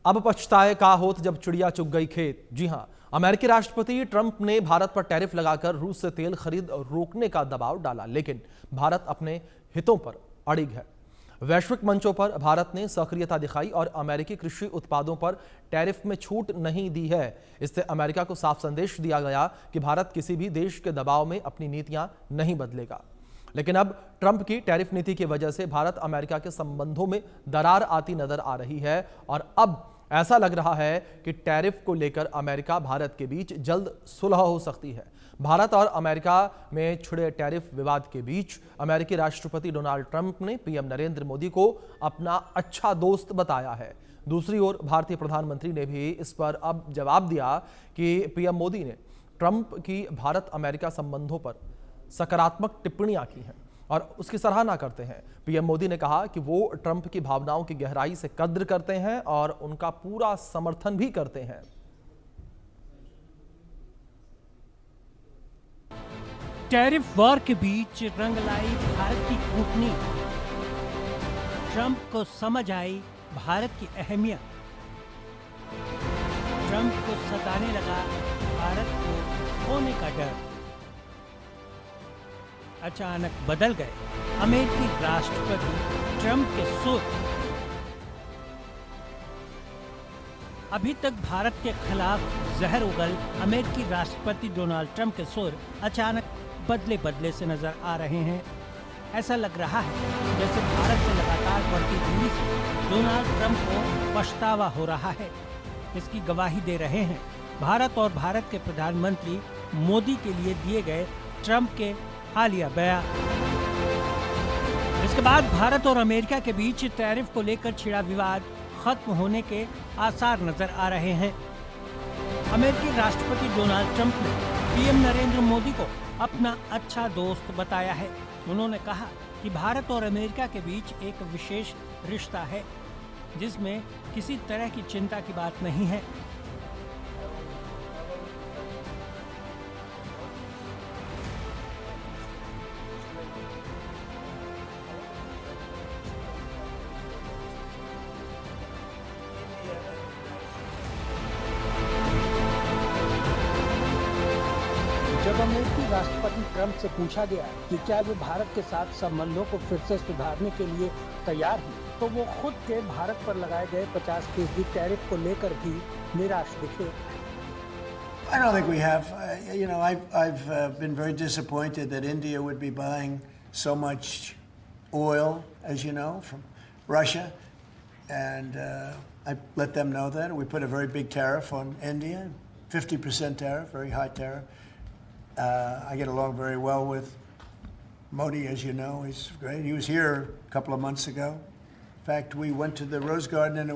अब पछताए का होत जब चिड़िया चुग गई खेत। जी हां, अमेरिकी राष्ट्रपति ट्रंप ने भारत पर टैरिफ लगाकर रूस से तेल खरीद रोकने का दबाव डाला, लेकिन भारत अपने हितों पर अड़िग है। वैश्विक मंचों पर भारत ने सक्रियता दिखाई और अमेरिकी कृषि उत्पादों पर टैरिफ में छूट नहीं दी है। इससे अमेरिका को साफ संदेश दिया गया कि भारत किसी भी देश के दबाव में अपनी नीतियां नहीं बदलेगा। लेकिन अब ट्रंप की टैरिफ नीति की वजह से भारत अमेरिका के संबंधों में दरार आती नजर आ रही है और अब ऐसा लग रहा है कि टैरिफ को लेकर अमेरिका भारत के बीच जल्द सुलह हो सकती है। भारत और अमेरिका में छिड़े टैरिफ विवाद के बीच अमेरिकी राष्ट्रपति डोनाल्ड ट्रंप ने पीएम नरेंद्र मोदी को अपना अच्छा दोस्त बताया है। दूसरी ओर भारतीय प्रधानमंत्री ने भी इस पर अब जवाब दिया कि पीएम मोदी ने ट्रंप की भारत अमेरिका संबंधों पर सकारात्मक टिप्पणियां की हैं और उसकी सराहना करते हैं। पीएम मोदी ने कहा कि वो ट्रंप की भावनाओं की गहराई से कद्र करते हैं और उनका पूरा समर्थन भी करते हैं। टैरिफ वॉर के बीच रंग लाई भारत की कूटनीति। ट्रंप को समझ आई भारत की अहमियत। ट्रंप को सताने लगा भारत को खोने का डर। अचानक बदल गए अमेरिकी राष्ट्रपति ट्रंप के सुर। अभी तक भारत के खिलाफ जहर उगल अमेरिकी राष्ट्रपति डोनाल्ड ट्रंप के सुर अचानक बदले बदले से नजर आ रहे हैं। ऐसा लग रहा है जैसे भारत से लगातार बढ़ती दूरी से डोनाल्ड ट्रंप को पछतावा हो रहा है। इसकी गवाही दे रहे हैं भारत और भारत के प्रधानमंत्री मोदी के लिए दिए गए ट्रंप के हालिया बयान। इसके बाद भारत और अमेरिका के बीच टैरिफ को लेकर छिड़ा विवाद खत्म होने के आसार नजर आ रहे हैं। अमेरिकी राष्ट्रपति डोनाल्ड ट्रंप ने पीएम नरेंद्र मोदी को अपना अच्छा दोस्त बताया है। उन्होंने कहा कि भारत और अमेरिका के बीच एक विशेष रिश्ता है जिसमें किसी तरह की चिंता की बात नहीं है। जब अमेरिकी राष्ट्रपति ट्रंप से पूछा गया कि क्या वो भारत के साथ संबंधों को फिर से सुधारने के लिए तैयार हैं, तो वो खुद के भारत पर लगाए गए 50% टैरिफ को लेकर भी निराश दिखे। I don't think we have. I've been very disappointed that India would be buying so much oil, as you know, from Russia, and I let them know that. We put a very big tariff on India, 50% tariff, very high tariff. I get along very well with Modi, as you know. He's great. He was here a couple of months ago. In fact, we went to the Rose Garden and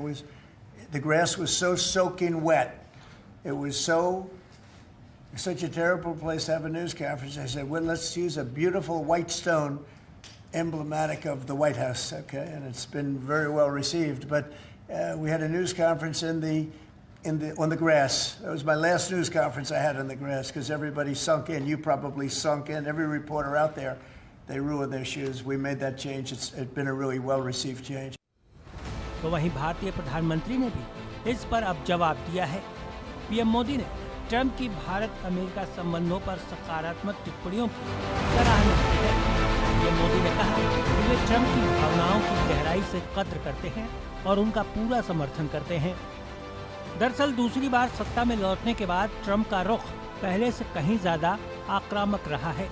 the grass was so soaking wet. It was such a terrible place to have a news conference. I said, well, let's use a beautiful white stone emblematic of the White House, okay? And it's been very well received. But we had a news conference on the grass. That was my last news conference I had on the grass because everybody sunk in. You probably sunk in. Every reporter out there, they ruined their shoes. We made that change. It's been a really well-received change. तो वहीं भारतीय प्रधानमंत्री ने भी इस पर अब जवाब दिया है। पीएम मोदी ने ट्रंप की भारत अमेरिका संबंधों पर सकारात्मक टिप्पणियों की सराहना की है। पीएम मोदी ने कहा कि वे ट्रंप की भावनाओं की गहराई से कद्र करते हैं और उनका पूरा समर्थन करते हैं। दरअसल दूसरी बार सत्ता में लौटने के बाद ट्रंप का रुख पहले से कहीं ज्यादा आक्रामक रहा है।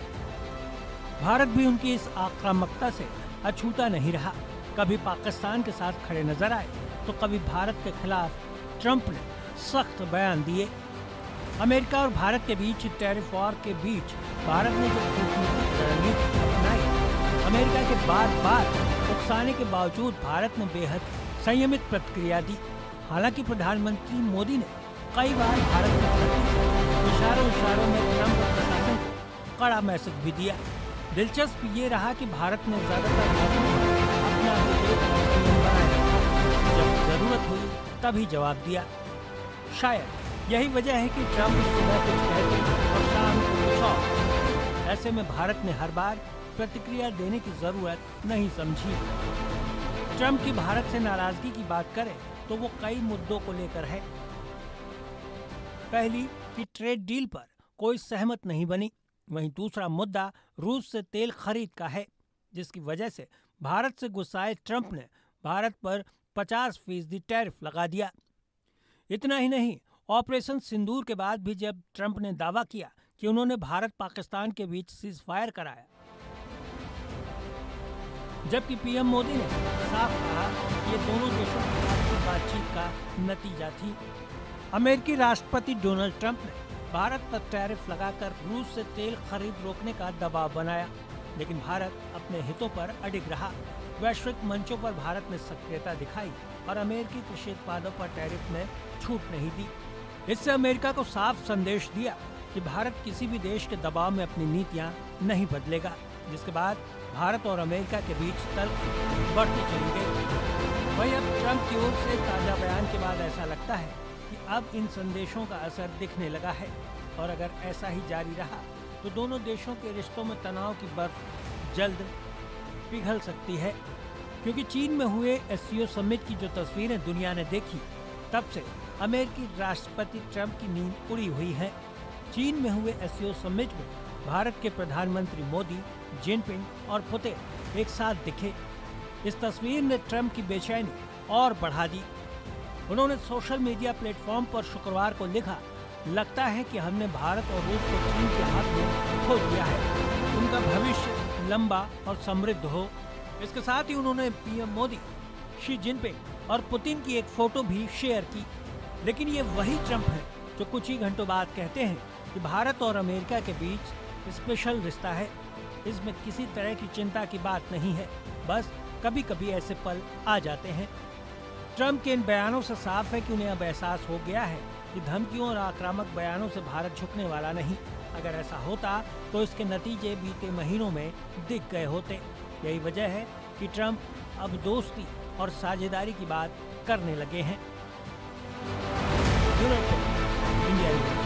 भारत भी उनकी इस आक्रामकता से अछूता नहीं रहा। कभी पाकिस्तान के साथ खड़े नजर आए तो कभी भारत के खिलाफ ट्रंप ने सख्त बयान दिए। अमेरिका और भारत के बीच टैरिफ वॉर के बीच भारत ने जो कूटनीतिक रणनीति अपनाई, अमेरिका के बार उकसाने के बावजूद भारत ने बेहद संयमित प्रतिक्रिया दी। हालांकि प्रधानमंत्री मोदी ने कई बार भारत के प्रति इशारों में ट्रंप प्रशासन को कड़ा मैसेज भी दिया। दिलचस्प ये रहा कि भारत ने ज्यादातर मौकों पर अपना विवेक और संयम बनाए रखा। जब जरूरत हुई तभी जवाब दिया। शायद यही वजह है कि ट्रंप सुबह कुछ कहते और शाम को कुछ और। ऐसे में भारत ने हर बार प्रतिक्रिया देने की जरूरत नहीं समझी। ट्रंप की भारत से नाराजगी की बात करें तो वो कई मुद्दों को लेकर है। पहली कि ट्रेड डील पर कोई सहमत नहीं बनी। वहीं दूसरा मुद्दा रूस से तेल खरीद का है, जिसकी वजह से भारत से गुस्साए ट्रंप ने भारत पर 50% टैरिफ लगा दिया। इतना ही नहीं, ऑपरेशन सिंदूर के बाद भी जब ट्रंप ने दावा किया कि उन्होंने भारत पाकिस्तान के बीच सीज फायर कराया, जबकि पीएम मोदी ने साफ कहा कि ये दोनों देशों की आपसी बातचीत का नतीजा थी। अमेरिकी राष्ट्रपति डोनाल्ड ट्रंप ने भारत पर टैरिफ लगाकर रूस से तेल खरीद रोकने का दबाव बनाया, लेकिन भारत अपने हितों पर अडिग रहा। वैश्विक मंचों पर भारत ने सक्रियता दिखाई और अमेरिकी कृषि उत्पादों पर टैरिफ में छूट नहीं दी। इससे अमेरिका को साफ संदेश दिया कि भारत किसी भी देश के दबाव में अपनी नीतियां नहीं बदलेगा, जिसके बाद भारत और अमेरिका के बीच तल्ख बढ़ती चली गई। वहीं अब ट्रंप की ओर से ताजा बयान के बाद ऐसा लगता है कि अब इन संदेशों का असर दिखने लगा है और अगर ऐसा ही जारी रहा तो दोनों देशों के रिश्तों में तनाव की बर्फ जल्द पिघल सकती है, क्योंकि चीन में हुए एससीओ समिट की जो तस्वीरें दुनिया ने देखी, तब से अमेरिकी राष्ट्रपति ट्रंप की नींद उड़ी हुई है। चीन में हुए एससीओ समिट में भारत के प्रधानमंत्री मोदी, जिनपिंग और पुतिन एक साथ दिखे। इस तस्वीर ने ट्रंप की बेचैनी और बढ़ा दी। उन्होंने सोशल मीडिया प्लेटफॉर्म पर शुक्रवार को लिखा, लगता है कि हमने भारत और रूस को चीन के हाथ में खो दिया है। उनका भविष्य लंबा और समृद्ध हो। इसके साथ ही उन्होंने पीएम मोदी, शी जिनपिंग और पुतिन की एक फोटो भी शेयर की। लेकिन ये वही ट्रंप है जो कुछ ही घंटों बाद कहते हैं कि भारत और अमेरिका के बीच स्पेशल रिश्ता है, इसमें किसी तरह की चिंता की बात नहीं है, बस कभी कभी ऐसे पल आ जाते हैं। ट्रंप के इन बयानों से साफ है कि उन्हें अब एहसास हो गया है कि धमकियों और आक्रामक बयानों से भारत झुकने वाला नहीं। अगर ऐसा होता तो इसके नतीजे बीते महीनों में दिख गए होते। यही वजह है कि ट्रंप अब दोस्ती और साझेदारी की बात करने लगे हैं। Bureau report, India news.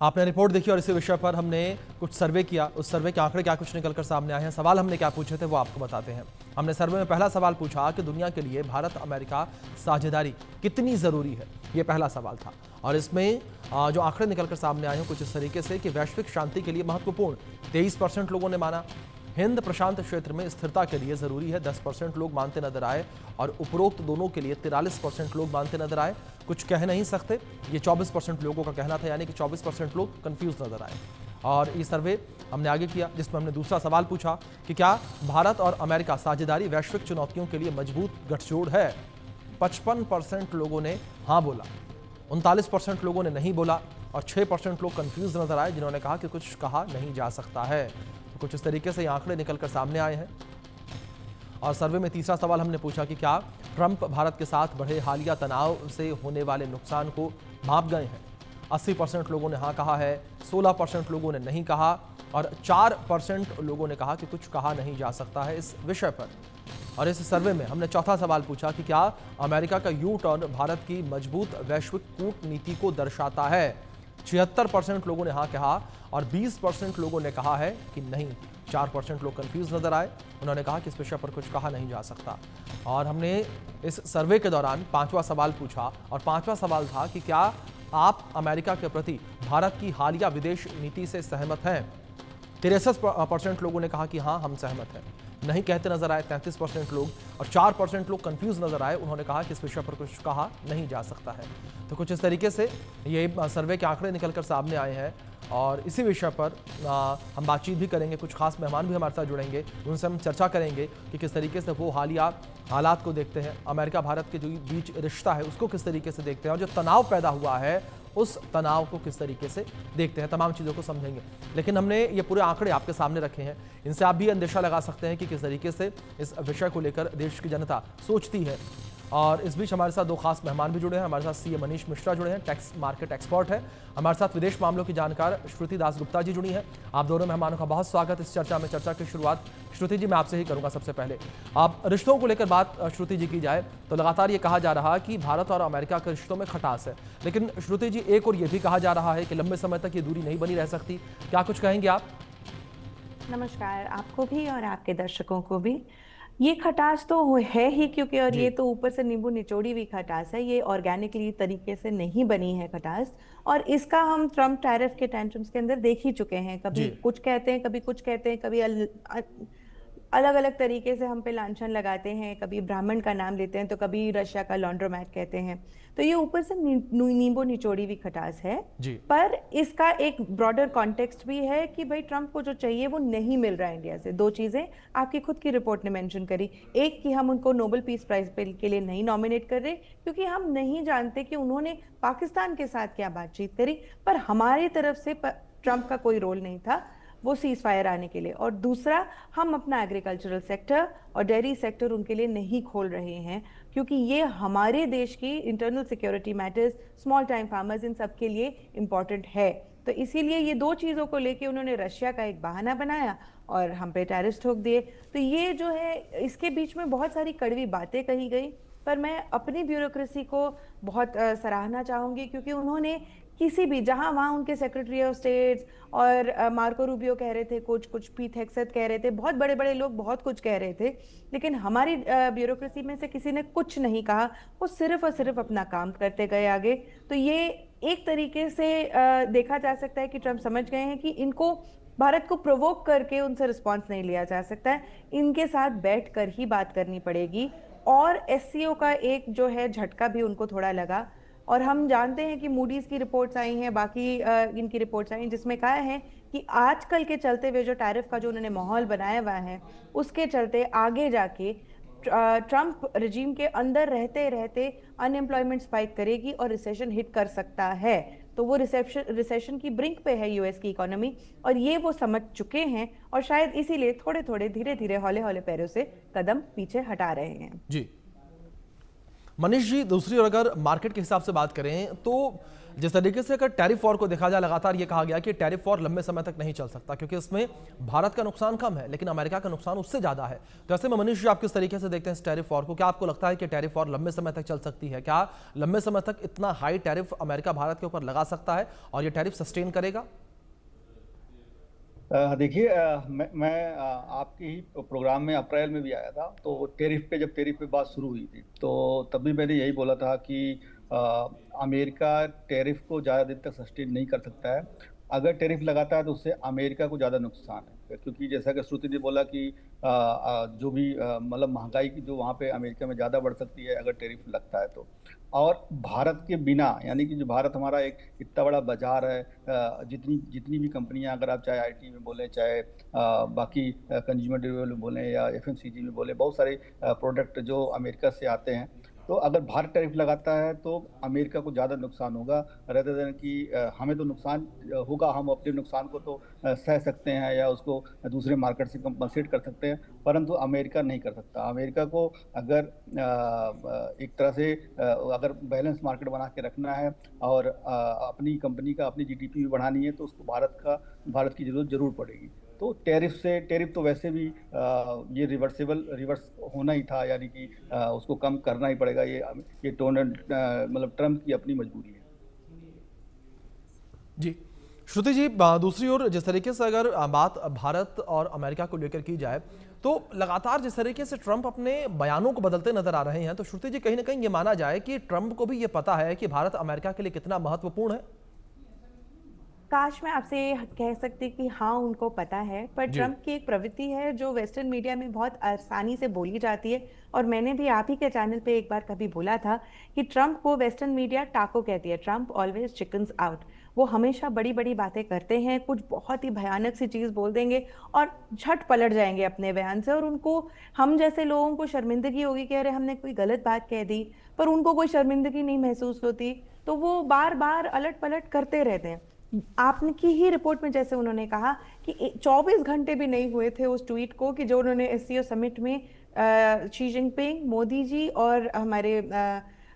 आपने रिपोर्ट देखी और इसी विषय पर हमने कुछ सर्वे किया। उस सर्वे के आंकड़े क्या कुछ निकलकर सामने आए हैं, सवाल हमने क्या पूछे थे वो आपको बताते हैं। हमने सर्वे में पहला सवाल पूछा कि दुनिया के लिए भारत अमेरिका साझेदारी कितनी जरूरी है, ये पहला सवाल था। और इसमें जो आंकड़े निकलकर सामने आए हैं कुछ इस तरीके से कि वैश्विक शांति के लिए महत्वपूर्ण 23% लोगों ने माना, हिंद प्रशांत क्षेत्र में स्थिरता के लिए जरूरी है 10% लोग मानते नजर आए, और उपरोक्त दोनों के लिए 43% लोग मानते नजर आए। कुछ कह नहीं सकते, ये 24% लोगों का कहना था, यानी कि 24% लोग कंफ्यूज नजर आए। और ये सर्वे हमने आगे किया जिसमें हमने दूसरा सवाल पूछा कि क्या भारत और अमेरिका साझेदारी वैश्विक चुनौतियों के लिए मजबूत गठजोड़ है। 55% लोगों ने हाँ बोला, 39% लोगों ने नहीं बोला और 6% लोग कंफ्यूज नजर आए जिन्होंने कहा कि कुछ कहा नहीं जा सकता है। तो कुछ इस तरीके से ये आंकड़े निकलकर सामने आए हैं। और सर्वे में तीसरा सवाल हमने पूछा कि क्या ट्रंप भारत के साथ बढ़े हालिया तनाव से होने वाले नुकसान को भांप गए हैं। 80% लोगों ने हाँ कहा है, 16% लोगों ने नहीं कहा और 4% लोगों ने कहा कि कुछ कहा नहीं जा सकता है इस विषय पर। और इस सर्वे में हमने चौथा सवाल पूछा कि क्या अमेरिका का यू टर्न भारत की मजबूत वैश्विक कूटनीति को दर्शाता है। 76% लोगों ने हाँ कहा और 20% लोगों ने कहा है कि नहीं। 4% लोग कंफ्यूज नजर आए, उन्होंने कहा कि इस विषय पर कुछ कहा नहीं जा सकता। और हमने इस सर्वे के दौरान पांचवा सवाल पूछा और पांचवा सवाल था कि क्या आप अमेरिका के प्रति भारत की हालिया विदेश नीति से सहमत हैं। 63% लोगों ने कहा कि हाँ हम सहमत हैं। नहीं कहते नजर आए 33% लोग और 4% लोग कंफ्यूज नजर आए, उन्होंने कहा कि इस विषय पर कुछ कहा नहीं जा सकता है। तो कुछ इस तरीके से ये सर्वे के आंकड़े निकलकर सामने आए हैं और इसी विषय पर हम बातचीत भी करेंगे। कुछ खास मेहमान भी हमारे साथ जुड़ेंगे, उनसे हम चर्चा करेंगे कि किस तरीके से वो हालिया हालात को देखते हैं, अमेरिका भारत के जो बीच रिश्ता है उसको किस तरीके से देखते हैं और जो तनाव पैदा हुआ है उस तनाव को किस तरीके से देखते हैं, तमाम चीज़ों को समझेंगे। लेकिन हमने ये पूरे आंकड़े आपके सामने रखे हैं, इनसे आप भी अंदेशा लगा सकते हैं कि किस तरीके से इस विषय को लेकर देश की जनता सोचती है। और इस बीच हमारे साथ दो खास मेहमान भी जुड़े हैं। हमारे साथ सीए मनीष मिश्रा जुड़े हैं, टैक्स मार्केट एक्सपर्ट है। हमारे साथ विदेश मामलों की जानकार श्रुति दास गुप्ता जी जुड़ी हैं। आप दोनों मेहमानों का बहुत स्वागत इस चर्चा में। चर्चा की शुरुआत श्रुति जी मैं आपसे ही करूंगा। सबसे पहले आप रिश्तों को लेकर बात श्रुति जी की जाए तो लगातार ये कहा जा रहा है कि भारत और अमेरिका के रिश्तों में खटास है, लेकिन श्रुति जी एक और ये भी कहा जा रहा है कि लंबे समय तक ये दूरी नहीं बनी रह सकती, क्या कुछ कहेंगे आप? नमस्कार आपको भी और आपके दर्शकों को भी। ये खटास तो है ही, क्योंकि और ये तो ऊपर से नींबू निचोड़ी हुई खटास है, ये ऑर्गेनिकली तरीके से नहीं बनी है खटास। और इसका हम ट्रम्प टैरिफ के टेंशन्स के अंदर देख ही चुके हैं, कभी कुछ कहते हैं, कभी कुछ कहते हैं, कभी अलग अलग तरीके से हम पे लांछन लगाते हैं, कभी ब्राह्मण का नाम लेते हैं तो कभी रशिया का लॉन्ड्रोमैट कहते हैं। तो ये ऊपर से नींबू निचोड़ी हुई खटास है जी। पर इसका एक ब्रॉडर कॉन्टेक्स्ट भी है कि भाई ट्रम्प को जो चाहिए वो नहीं मिल रहा है इंडिया से। दो चीजें आपकी खुद की रिपोर्ट ने मेंशन करी, एक कि हम उनको नोबेल पीस प्राइज के लिए नहीं नॉमिनेट कर रहे क्योंकि हम नहीं जानते कि उन्होंने पाकिस्तान के साथ क्या बातचीत करी, पर हमारी तरफ से ट्रम्प का कोई रोल नहीं था वो सीज फायर आने के लिए। और दूसरा, हम अपना एग्रीकल्चरल सेक्टर और डेयरी सेक्टर उनके लिए नहीं खोल रहे हैं क्योंकि ये हमारे देश की internal security matters, small time farmers, इन सब के लिए इम्पॉर्टेंट है। तो इसीलिए ये दो चीज़ों को लेके उन्होंने रशिया का एक बहाना बनाया और हम पे टैरिफ ठोक दिए। तो ये जो है, इसके बीच में बहुत सारी कड़वी बातें कही गई, पर मैं अपनी ब्यूरोक्रेसी को बहुत सराहना चाहूँगी क्योंकि उन्होंने किसी भी, जहां वहां उनके सेक्रेटरी ऑफ स्टेट्स और मार्को रूबियो कह रहे थे कुछ पीट हेग्सेथ कह रहे थे, बहुत बड़े बड़े लोग बहुत कुछ कह रहे थे, लेकिन हमारी ब्यूरोक्रेसी में से किसी ने कुछ नहीं कहा, वो सिर्फ और सिर्फ अपना काम करते गए आगे। तो ये एक तरीके से देखा जा सकता है कि ट्रम्प समझ गए हैं कि इनको भारत को प्रोवोक करके उनसे रिस्पॉन्स नहीं लिया जा सकता है, इनके साथ बैठ कर ही बात करनी पड़ेगी। और एससीओ का एक जो है झटका भी उनको थोड़ा लगा, और हम जानते हैं कि मूडीज की रिपोर्ट्स आई हैं, बाकी इनकी रिपोर्ट्स आई हैं जिसमें कहा है कि आजकल के चलते हुए जो टैरिफ का जो उन्होंने माहौल बनाया हुआ है उसके चलते आगे जाके ट्रम्प रिजीम के अंदर रहते रहते अनएम्प्लॉयमेंट स्पाइक करेगी और रिसेशन हिट कर सकता है। तो वो रिसेशन की ब्रिंक पे है यूएस की इकोनॉमी, और ये वो समझ चुके हैं और शायद इसीलिए थोड़े थोड़े धीरे धीरे हौले हौले पैरों से कदम पीछे हटा रहे हैं। जी मनीष जी, दूसरी ओर अगर मार्केट के हिसाब से बात करें तो जिस तरीके से अगर टैरिफ वॉर को देखा जाए, लगातार ये कहा गया कि टैरिफ वॉर लंबे समय तक नहीं चल सकता क्योंकि इसमें भारत का नुकसान कम है लेकिन अमेरिका का नुकसान उससे ज्यादा है। तो ऐसे में मनीष जी, आप किस तरीके से देखते हैं इस टैरिफ वॉर को? क्या आपको लगता है कि टैरिफ वॉर लंबे समय तक चल सकती है? क्या लंबे समय तक इतना हाई टैरिफ अमेरिका भारत के ऊपर लगा सकता है और ये टैरिफ सस्टेन करेगा? देखिए, मैं आपके ही प्रोग्राम में अप्रैल में भी आया था, तो जब टैरिफ पे बात शुरू हुई थी तो तब भी मैंने यही बोला था कि अमेरिका टैरिफ को ज़्यादा दिन तक सस्टेन नहीं कर सकता है। अगर टैरिफ लगाता है तो उससे अमेरिका को ज़्यादा नुकसान है, क्योंकि जैसा कि श्रुति ने बोला कि जो भी मतलब महंगाई की जो वहाँ पे अमेरिका में ज़्यादा बढ़ सकती है अगर टैरिफ लगता है तो। और भारत के बिना, यानी कि जो भारत हमारा एक इतना बड़ा बाजार है, जितनी भी कंपनियां, अगर आप चाहे आईटी में बोलें, चाहे बाकी कंज्यूमर ड्यूरेबल में बोलें या एफएमसीजी में बोलें, बहुत सारे प्रोडक्ट जो अमेरिका से आते हैं, तो अगर भारत टैरिफ लगाता है तो अमेरिका को ज़्यादा नुकसान होगा। रेदर देन कि हमें तो नुकसान होगा, हम अपने नुकसान को तो सह सकते हैं या उसको दूसरे मार्केट से कंपनसेट कर सकते हैं, परंतु अमेरिका नहीं कर सकता। अमेरिका को अगर एक तरह से अगर बैलेंस मार्केट बना के रखना है और अपनी कंपनी का, अपनी जीडीपी भी बढ़ानी है तो उसको भारत की ज़रूरत जरूर पड़ेगी। तो टैरिफ तो वैसे भी ये रिवर्स होना ही था, यानी कि उसको कम करना ही पड़ेगा। ये मतलब ट्रम्प की अपनी मजबूरी है। जी श्रुति जी, दूसरी ओर जिस तरीके से अगर बात भारत और अमेरिका को लेकर की जाए तो लगातार जिस तरीके से ट्रंप अपने बयानों को बदलते नजर आ रहे हैं, तो श्रुति जी कहीं ना कहीं ये माना जाए कि ट्रंप को भी ये पता है कि भारत अमेरिका के लिए कितना महत्वपूर्ण है। काश मैं आपसे कह सकती कि हाँ उनको पता है, पर ट्रम्प की एक प्रवृत्ति है जो वेस्टर्न मीडिया में बहुत आसानी से बोली जाती है, और मैंने भी आप ही के चैनल पे एक बार कभी बोला था कि ट्रम्प को वेस्टर्न मीडिया टाको कहती है, ट्रम्प ऑलवेज चिकन्स आउट। वो हमेशा बड़ी बड़ी बातें करते हैं, कुछ बहुत ही भयानक सी चीज़ बोल देंगे और झट पलट जाएंगे अपने बयान से, और उनको, हम जैसे लोगों को शर्मिंदगी होगी कि अरे हमने कोई गलत बात कह दी, पर उनको कोई शर्मिंदगी नहीं महसूस होती, तो वो बार बार अलट पलट करते रहते हैं। आपकी ही रिपोर्ट में जैसे उन्होंने कहा कि 24 घंटे भी नहीं हुए थे उस ट्वीट को कि जो उन्होंने एससीओ समिट में शी जिनपिंग, मोदी जी और हमारे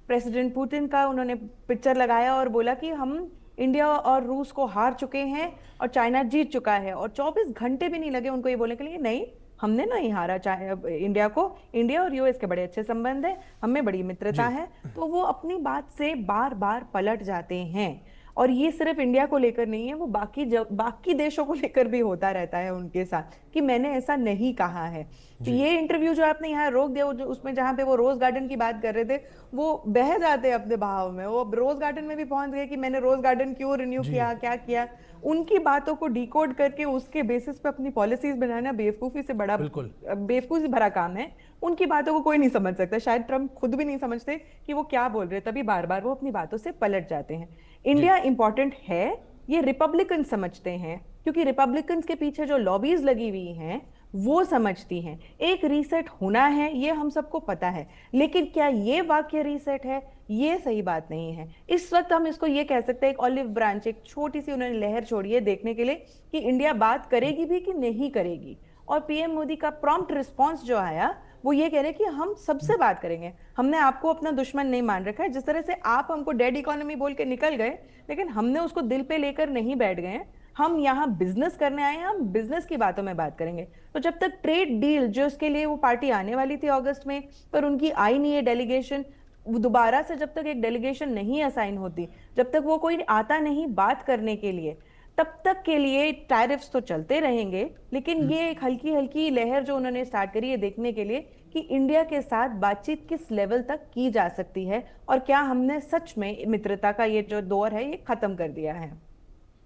प्रेसिडेंट पुतिन का उन्होंने पिक्चर लगाया और बोला कि हम इंडिया और रूस को हार चुके हैं और चाइना जीत चुका है, और 24 घंटे भी नहीं लगे उनको ये बोलने के लिए नहीं, हमने नहीं हारा इंडिया को, इंडिया और यूएस के बड़े अच्छे संबंध है, हमें बड़ी मित्रता है। तो वो अपनी बात से बार बार पलट जाते हैं, और ये सिर्फ इंडिया को लेकर नहीं है, वो बाकी देशों को लेकर भी होता रहता है उनके साथ कि मैंने ऐसा नहीं कहा है। तो ये इंटरव्यू जो आपने यहाँ रोक दिया, उसमें जहाँ पे वो रोज गार्डन की बात कर रहे थे, वो बह जाते अपने भाव में। वो अब रोज गार्डन में भी पहुंच गए कि मैंने रोज गार्डन क्यों रिन्यू किया, क्या किया। उनकी बातों को डिकोड करके उसके बेसिस पे अपनी पॉलिसीज बनाना बेवकूफी से बड़ा, बेवकूफी भरा काम है। उनकी बातों को कोई नहीं समझ सकता, शायद ट्रम्प खुद भी नहीं समझते कि वो क्या बोल रहे, तभी बार बार वो अपनी बातों से पलट जाते हैं। इंडिया इंपॉर्टेंट है, ये रिपब्लिकन समझते हैं, क्योंकि रिपब्लिकन के पीछे जो लॉबीज लगी हुई हैं वो समझती हैं। एक रीसेट होना है, ये हम सबको पता है, लेकिन क्या ये वाक्य रीसेट है, ये सही बात नहीं है। इस वक्त हम इसको ये कह सकते हैं, एक ऑलिव ब्रांच, एक छोटी सी उन्होंने लहर छोड़ी है देखने के लिए कि इंडिया बात करेगी भी कि नहीं करेगी। और पीएम मोदी का प्रॉम्प्ट रिस्पॉन्स जो आया वो ये कह रहे हैं कि हम सबसे बात करेंगे, हमने आपको अपना दुश्मन नहीं मान रखा है। जिस तरह से आप हमको डेड इकोनॉमी बोल के निकल गए, लेकिन हमने उसको दिल पे लेकर नहीं बैठ गए। हम यहाँ बिजनेस करने आए हैं, हम बिजनेस की बातों में बात करेंगे। तो जब तक ट्रेड डील जो उसके लिए वो पार्टी आने वाली थी अगस्त में, पर उनकी आई नहीं है डेलीगेशन, दोबारा से जब तक एक डेलीगेशन नहीं असाइन होती, जब तक वो कोई आता नहीं बात करने के लिए, तब तक के लिए टैरिफ्स तो चलते रहेंगे। लेकिन ये एक हल्की हल्की लहर जो उन्होंने स्टार्ट करी है देखने के लिए कि इंडिया के साथ बातचीत किस लेवल तक की जा सकती है, और क्या हमने सच में मित्रता का ये जो दौर है ये खत्म कर दिया है।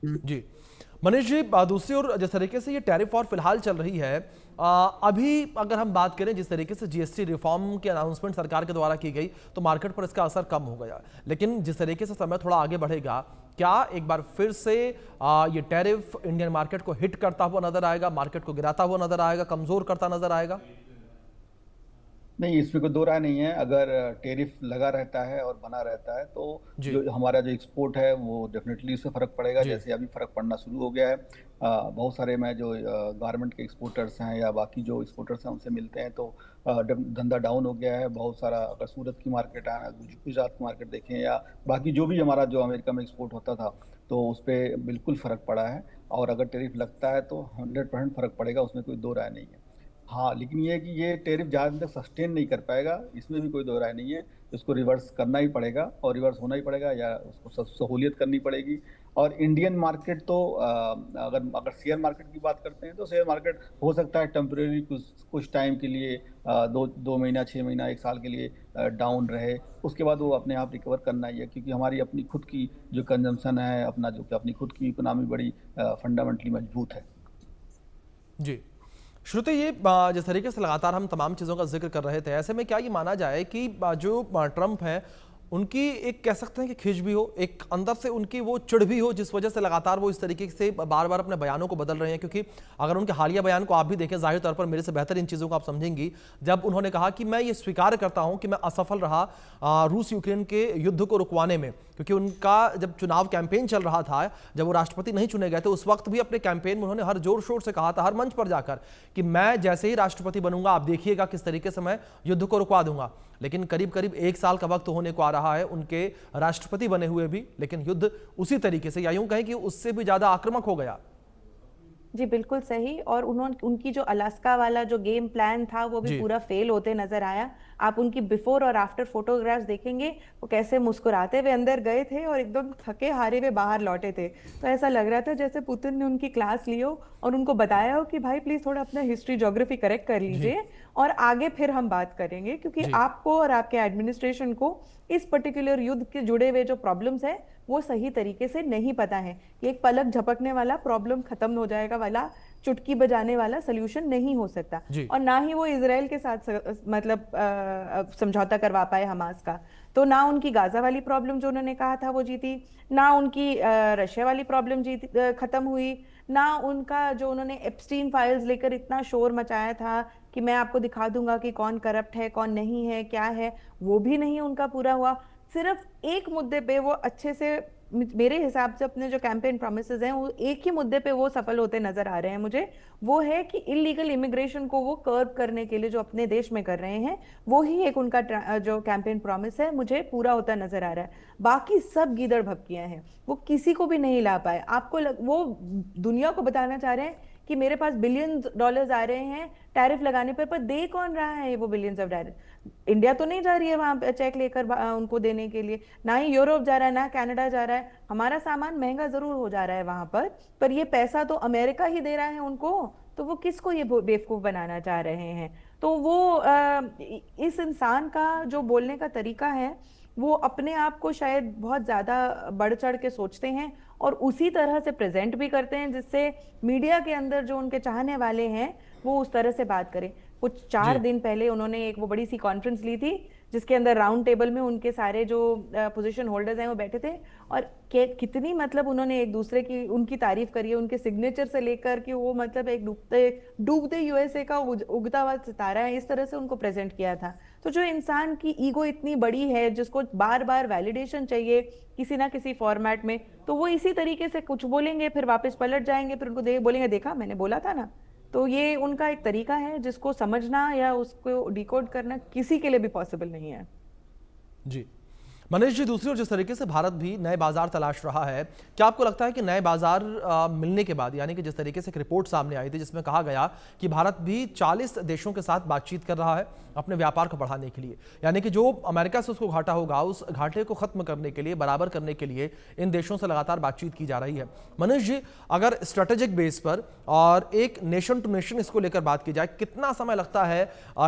जी मनीष जी, दूसरी ओर जिस तरीके से ये टैरिफ वॉर फिलहाल चल रही है, अभी अगर हम बात करें जिस तरीके से जीएसटी रिफॉर्म की अनाउंसमेंट सरकार के द्वारा की गई तो मार्केट पर इसका असर कम हो गया, लेकिन जिस तरीके से समय थोड़ा आगे बढ़ेगा, क्या एक बार फिर से ये टैरिफ इंडियन मार्केट को हिट करता हुआ नजर आएगा, मार्केट को गिराता हुआ नजर आएगा, कमजोर करता नजर आएगा? नहीं, इसमें कोई दो राय नहीं है। अगर टेरिफ लगा रहता है और बना रहता है तो जो हमारा जो एक्सपोर्ट है वो डेफिनेटली उससे फर्क पड़ेगा, जैसे अभी फर्क पड़ना शुरू हो गया है। बहुत सारे मैं जो गारमेंट के एक्सपोर्टर्स हैं या बाकी जो एक्सपोर्टर्स हैं उनसे मिलते हैं तो धंधा डाउन हो गया है बहुत सारा। अगर सूरत की मार्केट है, गुजरात की मार्केट देखें या बाकी जो भी हमारा जो अमेरिका में एक्सपोर्ट होता था तो उस पर बिल्कुल फ़र्क पड़ा है। और अगर टेरिफ लगता है तो 100% फ़र्क पड़ेगा, उसमें कोई दो राय नहीं है। हाँ, लेकिन ये है कि ये टेरिफ ज़्यादा तक सस्टेन नहीं कर पाएगा, इसमें भी कोई दो राय नहीं है। इसको रिवर्स करना ही पड़ेगा और रिवर्स होना ही पड़ेगा या उसको सहूलियत करनी पड़ेगी। और इंडियन मार्केट तो अगर शेयर मार्केट की बात करते हैं तो शेयर मार्केट हो सकता है टेम्परेरी कुछ टाइम के लिए, दो महीना, 6 महीना, 1 साल के लिए डाउन रहे, उसके बाद वो अपने आप रिकवर करना ही है, क्योंकि हमारी अपनी खुद की जो कंजम्पशन है, अपनी खुद की इकोनॉमी बड़ी फंडामेंटली मजबूत है। जी श्रुति, ये जिस तरीके से लगातार हम तमाम चीज़ों का जिक्र कर रहे थे, ऐसे में क्या ये माना जाए कि जो ट्रम्प है उनकी एक कह सकते हैं कि खिंच भी हो, एक अंदर से उनकी वो चिढ़ भी हो, जिस वजह से लगातार वो इस तरीके से बार बार अपने बयानों को बदल रहे हैं? क्योंकि अगर उनके हालिया बयान को आप भी देखें, जाहिर तौर पर मेरे से बेहतर इन चीज़ों को आप समझेंगी, जब उन्होंने कहा कि मैं ये स्वीकार करता हूं कि मैं असफल रहा रूस यूक्रेन के युद्ध को रुकवाने में, क्योंकि उनका जब चुनाव कैंपेन चल रहा था, जब वो राष्ट्रपति नहीं चुने गए थे, उस वक्त भी अपने कैंपेन में उन्होंने हर जोर शोर से कहा था, हर मंच पर जाकर, कि मैं जैसे ही राष्ट्रपति बनूंगा आप देखिएगा किस तरीके से मैं युद्ध को रुकवा दूंगा। लेकिन करीब करीब 1 साल का वक्त होने को आ रहा है उनके राष्ट्रपति बने हुए भी, लेकिन युद्ध उसी तरीके से, या यूं कहें कि उससे भी ज्यादा आक्रामक हो गया। जी बिल्कुल सही। और उनकी जो अलास्का वाला जो गेम प्लान था वो भी पूरा फेल होते नजर आया। आप उनकी बिफोर और आफ्टर फोटोग्राफ्स देखेंगे, वो कैसे मुस्कुराते हुए अंदर गए थे और एकदम थके हारे हुए बाहर लौटे थे। तो ऐसा लग रहा था जैसे पुतिन ने उनकी क्लास ली हो और उनको बताया हो कि भाई प्लीज थोड़ा अपना हिस्ट्री ज्योग्राफी करेक्ट कर लीजिए और आगे फिर हम बात करेंगे, क्योंकि आपको और आपके एडमिनिस्ट्रेशन को इस पर्टिकुलर युद्ध के जुड़े हुए जो प्रॉब्लम्स है वो सही तरीके से नहीं पता है। ये एक पलक झपकने वाला, प्रॉब्लम खत्म हो जाएगा वाला, चुटकी बजाने वाला सलूशन नहीं हो सकता। और ना ही वो इजराइल के साथ मतलब समझौता करवा पाए हमास का। तो ना उनकी गाजा वाली प्रॉब्लम जो उन्होंने कहा था वो जीती, ना उनकी रशिया वाली प्रॉब्लम खत्म हुई, ना उनका जो उन्होंने एप्स्टीन फाइल्स लेकर इतना शोर मचाया था कि मैं आपको दिखा दूंगा कि कौन करप्ट है कौन नहीं है क्या है, वो भी नहीं उनका पूरा हुआ। सिर्फ एक मुद्दे पे वो अच्छे से, मेरे हिसाब से अपने जो कैंपेन प्रोमिसेस हैं वो एक ही मुद्दे पे वो सफल होते नजर आ रहे हैं मुझे, वो है कि इलीगल इमिग्रेशन को वो कर्ब करने के लिए जो अपने देश में कर रहे हैं, वो ही एक उनका जो कैंपेन प्रॉमिस है मुझे पूरा होता नजर आ रहा है। बाकी सब गीदड़ भपकियां हैं, वो किसी को भी नहीं ला पाए। आपको वो दुनिया को बताना चाह रहे हैं कि मेरे पास बिलियंस डॉलर्स आ रहे हैं टैरिफ लगाने पर दे कौन रहा है वो बिलियंस ऑफ डॉलर? इंडिया तो नहीं जा रही है वहां पे चेक लेकर उनको देने के लिए, ना ही यूरोप जा रहा है, ना कनाडा जा रहा है। हमारा सामान महंगा जरूर हो जा रहा है वहां पर ये पैसा तो अमेरिका ही दे रहा है उनको, तो वो किसको ये बेवकूफ बनाना चाह रहे हैं? तो वो इस इंसान का जो बोलने का तरीका है वो अपने आप को शायद बहुत ज्यादा बढ़ चढ़ के सोचते हैं और उसी तरह से प्रेजेंट भी करते हैं जिससे मीडिया के अंदर जो उनके चाहने वाले हैं वो उस तरह से बात करें। कुछ 4 दिन पहले उन्होंने एक वो बड़ी सी कॉन्फ्रेंस ली थी जिसके अंदर राउंड टेबल में उनके सारे जो पोजीशन होल्डर्स हैं वो बैठे थे और कितनी मतलब उन्होंने एक दूसरे की उनकी तारीफ करी है, उनके सिग्नेचर से लेकर कि वो मतलब एक डूबते यूएसए का उगता हुआ सितारा है, इस तरह से उनको प्रेजेंट किया था। तो जो इंसान की ईगो इतनी बड़ी है जिसको बार बार वैलिडेशन चाहिए किसी ना किसी फॉर्मेट में, तो वो इसी तरीके से कुछ बोलेंगे फिर वापस पलट जाएंगे, फिर उनको बोलेंगे देखा मैंने बोला था ना। तो ये उनका एक तरीका है जिसको समझना या उसको डिकोड करना किसी के लिए भी पॉसिबल नहीं है। जी मनीष जी, दूसरी ओर जिस तरीके से भारत भी नए बाजार तलाश रहा है, क्या आपको लगता है कि नए बाजार मिलने के बाद, यानी कि जिस तरीके से एक रिपोर्ट सामने आई थी जिसमें कहा गया कि भारत भी 40 देशों के साथ बातचीत कर रहा है अपने व्यापार को बढ़ाने के लिए, यानी कि जो अमेरिका से उसको घाटा होगा उस घाटे को खत्म करने के लिए, बराबर करने के लिए इन देशों से लगातार बातचीत की जा रही है। मनीष जी, अगर स्ट्रेटेजिक बेस पर और एक नेशन टू नेशन इसको लेकर बात की जाए, कितना समय लगता है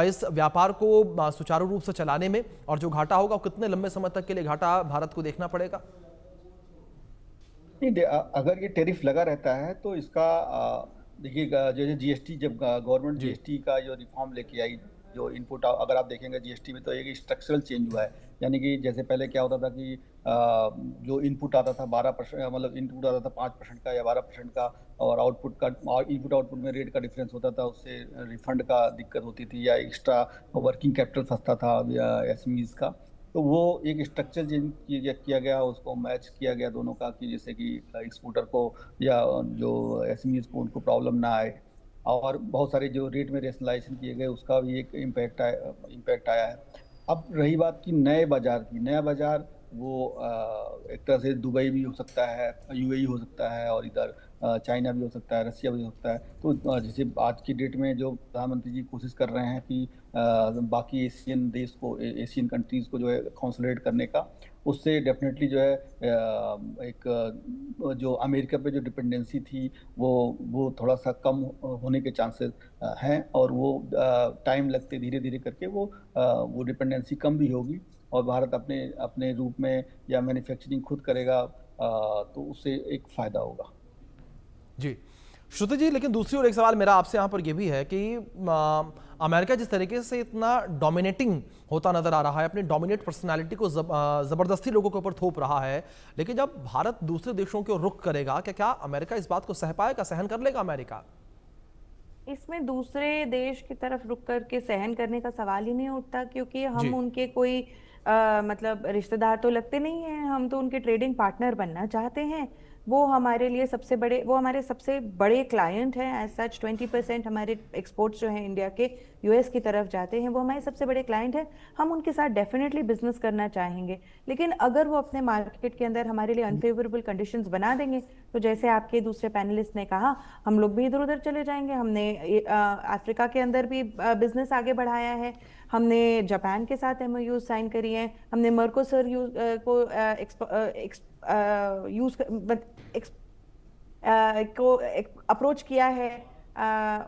इस व्यापार को सुचारू रूप से चलाने में, और जो घाटा होगा वो कितने लंबे समय तक के लिए घाटा भारत को देखना पड़ेगा? नहीं, अगर ये टैरिफ लगा रहता है तो इसका देखिएगा, जो जीएसटी, जब गवर्नमेंट जीएसटी का जो रिफॉर्म लेके आई, जो इनपुट अगर आप देखेंगे जीएसटी में तो एक स्ट्रक्चरल चेंज हुआ है। यानी कि जैसे पहले क्या होता था कि जो इनपुट आता था 12%, मतलब इनपुट आता था 5% का या 12% का, और आउटपुट का, और इनपुट आउटपुट में रेट का डिफरेंस होता था, उससे रिफंड का दिक्कत होती थी या एक्स्ट्रा वर्किंग कैपिटल फंसता था या एसएमईज का। तो वो एक स्ट्रक्चर चेंज किया गया, उसको मैच किया गया दोनों का, कि जैसे कि एक्सपोर्टर को या जो एसएमईज को उनको प्रॉब्लम ना आए, और बहुत सारे जो रेट में रेशनलाइजेशन किए गए उसका भी एक इम्पैक्ट आया है। अब रही बात की नए बाजार की, नया बाजार वो एक तरह से दुबई भी हो सकता है, यूएई हो सकता है, और इधर चाइना भी हो सकता है, रसिया भी हो सकता है। तो जैसे आज की डेट में जो प्रधानमंत्री जी कोशिश कर रहे हैं कि बाकी एशियन देश को, एशियन कंट्रीज़ को जो है कंसोलिडेट करने का, उससे डेफिनेटली जो है एक जो अमेरिका पे जो डिपेंडेंसी थी वो थोड़ा सा कम होने के चांसेस हैं, और वो टाइम लगते धीरे धीरे करके वो डिपेंडेंसी कम भी होगी, और भारत अपने रूप में या मैन्युफैक्चरिंग खुद करेगा, तो उससे एक फ़ायदा होगा। जी श्रुति जी, लेकिन दूसरी ओर एक सवाल मेरा आपसे यहाँ पर यह भी है कि अमेरिका जिस तरीके से इतना डोमिनेटिंग होता नजर आ रहा है, अपनी डोमिनेट पर्सनालिटी को जबरदस्ती लोगों के ऊपर थोप रहा है, लेकिन जब भारत दूसरे देशों की ओर रुख करेगा, क्या अमेरिका इस बात को सह पाएगा, सहन कर लेगा अमेरिका? इसमें दूसरे देश की तरफ रुक करके सहन करने का सवाल ही नहीं उठता, क्योंकि हम उनके कोई मतलब रिश्तेदार तो लगते नहीं हैं, हम तो उनके ट्रेडिंग पार्टनर बनना चाहते हैं। वो हमारे लिए हमारे सबसे बड़े क्लाइंट हैं। एज सच 20% हमारे एक्सपोर्ट्स जो हैं इंडिया के यूएस की तरफ जाते हैं, वो हमारे सबसे बड़े क्लाइंट हैं। हम उनके साथ डेफिनेटली बिजनेस करना चाहेंगे, लेकिन अगर वो अपने मार्केट के अंदर हमारे लिए अनफेवरेबल कंडीशंस बना देंगे, तो जैसे आपके दूसरे पैनलिस्ट ने कहा, हम लोग भी इधर उधर चले जाएंगे। हमने अफ्रीका के अंदर भी बिजनेस आगे बढ़ाया है, हमने जापान के साथ एमओयू साइन करी है, हमने मर्कोसर को अप्रोच किया है,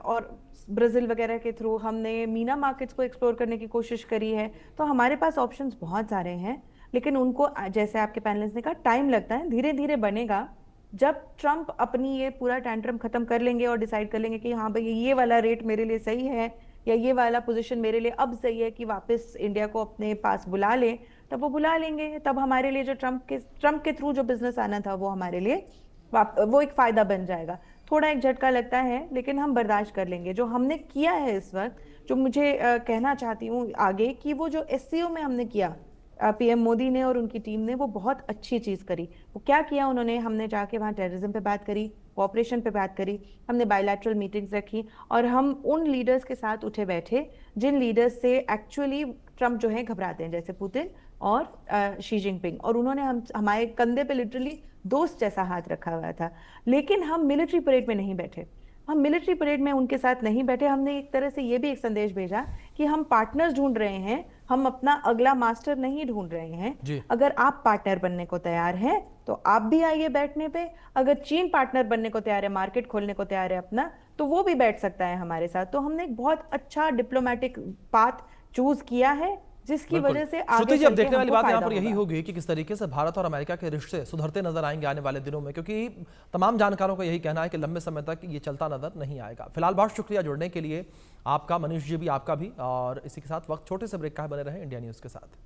और ब्राज़ील वगैरह के थ्रू हमने मीना मार्केट्स को एक्सप्लोर करने की कोशिश करी है। तो हमारे पास ऑप्शंस बहुत सारे हैं, लेकिन उनको, जैसे आपके पैनलिस्ट ने कहा, टाइम लगता है, धीरे धीरे बनेगा। जब ट्रम्प अपनी ये पूरा टैंट्रम खत्म कर लेंगे और डिसाइड कर लेंगे कि हाँ भाई ये वाला रेट मेरे लिए सही है, या ये वाला पोजीशन मेरे लिए अब सही है कि वापस इंडिया को अपने पास बुला लें, तब वो बुला लेंगे। तब हमारे लिए जो ट्रम्प के थ्रू जो बिजनेस आना था वो हमारे लिए वो एक फायदा बन जाएगा। थोड़ा एक झटका लगता है, लेकिन हम बर्दाश्त कर लेंगे। जो हमने किया है इस वक्त, जो मुझे कहना चाहती हूँ आगे, कि वो जो एससीओ में हमने किया, पीएम मोदी ने और उनकी टीम ने, वो बहुत अच्छी चीज़ करी। वो क्या किया उन्होंने, हमने जाके वहाँ टेररिज्म पे बात करी, कोऑपरेशन पे बात करी, हमने बायलैटरल मीटिंग्स रखी, और हम उन लीडर्स के साथ उठे बैठे जिन लीडर्स से एक्चुअली ट्रम्प जो है घबराते हैं, जैसे पुतिन और शी जिनपिंग, और उन्होंने हमारे कंधे पे लिटरली दोस्त जैसा हाथ रखा हुआ था। लेकिन हम मिलिट्री परेड में नहीं बैठे, हम मिलिट्री परेड में उनके साथ नहीं बैठे। हमने एक तरह से ये भी एक संदेश भेजा कि हम पार्टनर्स ढूंढ रहे हैं, हम अपना अगला मास्टर नहीं ढूंढ रहे हैं। अगर आप पार्टनर बनने को तैयार हैं तो आप भी आइए बैठने पे। अगर चीन पार्टनर बनने को तैयार है, मार्केट खोलने को तैयार है अपना, तो वो भी बैठ सकता है हमारे साथ। तो हमने एक बहुत अच्छा डिप्लोमेटिक पाथ चूज किया है, जिसकी वजह से आगे श्रुति जी, अब चल के देखने वाली हमको बात यहाँ फायदा पर यही होगा। होगी कि किस तरीके से भारत और अमेरिका के रिश्ते सुधरते नजर आएंगे आने वाले दिनों में, क्योंकि तमाम जानकारों का यही कहना है कि लंबे समय तक ये चलता नजर नहीं आएगा। फिलहाल बहुत शुक्रिया जुड़ने के लिए आपका, मनीष जी भी आपका भी। और इसी के साथ वक्त छोटे से ब्रेक का है, बने रहे इंडिया न्यूज के साथ।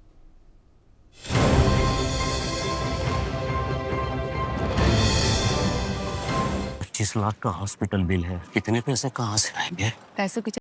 25 लाख का हॉस्पिटल बिल है, इतने पैसे कहाँ से आएंगे? पैसों की